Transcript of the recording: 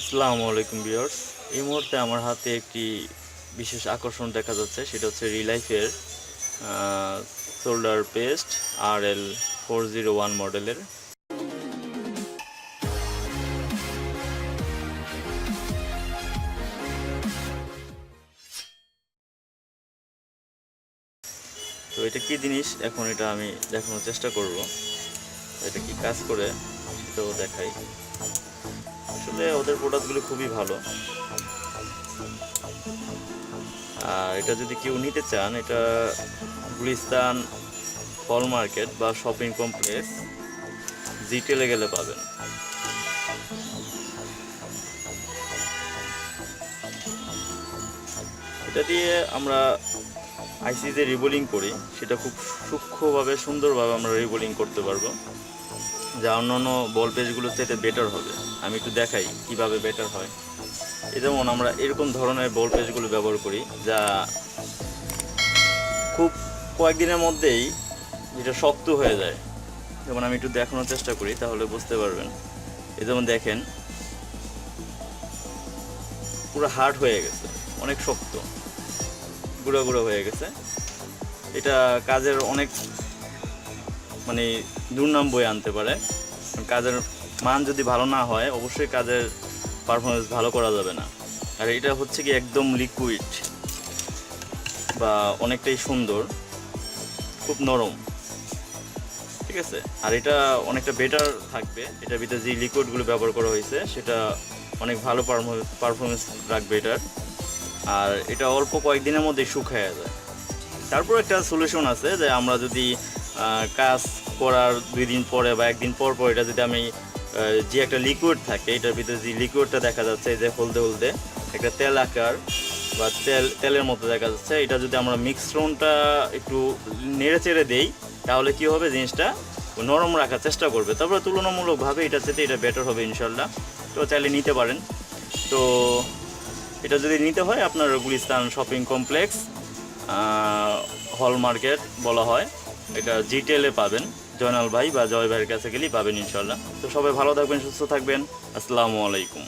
আসসালামু আলাইকুম ভিউয়ার্স। এই মুহূর্তে আমার হাতে একটি বিশেষ আকর্ষণ দেখা যাচ্ছে, সেটা হচ্ছে রিলাইফের শোল্ডার পেস্ট RL401 মডেলের। তো এটা কি জিনিস, এখন এটা আমি দেখানোর চেষ্টা করব। এটা কি কাজ করে সেটাও দেখাই। আসলে ওদের প্রোডাক্টগুলো খুবই ভালো। আর এটা যদি কেউ নিতে চান, এটা গুলিস্তান ফল মার্কেট বা শপিং কমপ্লেক্স জিটেলে গেলে পাবেন। এটা দিয়ে আমরা আইসি যে রিবোলিং করি, সেটা খুব সূক্ষ্মভাবে সুন্দরভাবে আমরা রিবোলিং করতে পারবো, যা অন্যান্য বল পেজগুলোর চাইতে বেটার হবে। আমি একটু দেখাই কিভাবে বেটার হয়। যেমন আমরা এরকম ধরনের বল পেজগুলো ব্যবহার করি, যা খুব কয়েকদিনের মধ্যেই যেটা শক্ত হয়ে যায়। যেমন আমি একটু দেখানোর চেষ্টা করি, তাহলে বুঝতে পারবেন। যেমন দেখেন, পুরো হার্ড হয়ে গেছে, অনেক শক্ত, গুঁড়ো গুঁড়ো হয়ে গেছে। এটা কাজের অনেক দুর্নাম বয়ে আনতে পারে। কাজের মান যদি ভালো না হয়, অবশ্যই কাজের পারফরমেন্স ভালো করা যাবে না। আর এটা হচ্ছে কি একদম লিকুইড বা অনেকটাই সুন্দর, খুব নরম, ঠিক আছে। আর এটা অনেকটা বেটার থাকবে। এটার ভিতরে যে লিকুইডগুলো ব্যবহার করা হয়েছে সেটা অনেক ভালো পারফরমেন্স রাখবে এটার। আর এটা অল্প কয়েকদিনের মধ্যে শুকায় যায়। তারপর একটা সলিউশন আছে, যে আমরা যদি কাজ করার 2 দিন পরে বা 1 দিন পর পর এটা যদি আমি যে একটা লিকুইড থাকে, এটার ভিতরে যে লিকুইডটা দেখা যাচ্ছে, যে হলদে হলদে একটা তেল আকার বা তেলের মতো দেখা যাচ্ছে, এটা যদি আমরা মিশ্রণটা একটু নেড়ে চেড়ে দেই, তাহলে কি হবে, জিনিসটা নরম রাখার চেষ্টা করবে। তারপরে তুলনামূলকভাবে এটা চেয়ে এটা বেটার হবে ইনশাল্লাহ। তো চাইলে নিতে পারেন। তো এটা যদি নিতে হয়, আপনার গুলিস্তান শপিং কমপ্লেক্স হল মার্কেট বলা হয়, এটা জিটেলে পাবেন। জয়নাল ভাই বা জয় ভাইয়ের কাছে গেলেই পাবেন ইনশাল্লাহ। তো সবাই ভালো থাকবেন, সুস্থ থাকবেন। আসসালামু আলাইকুম।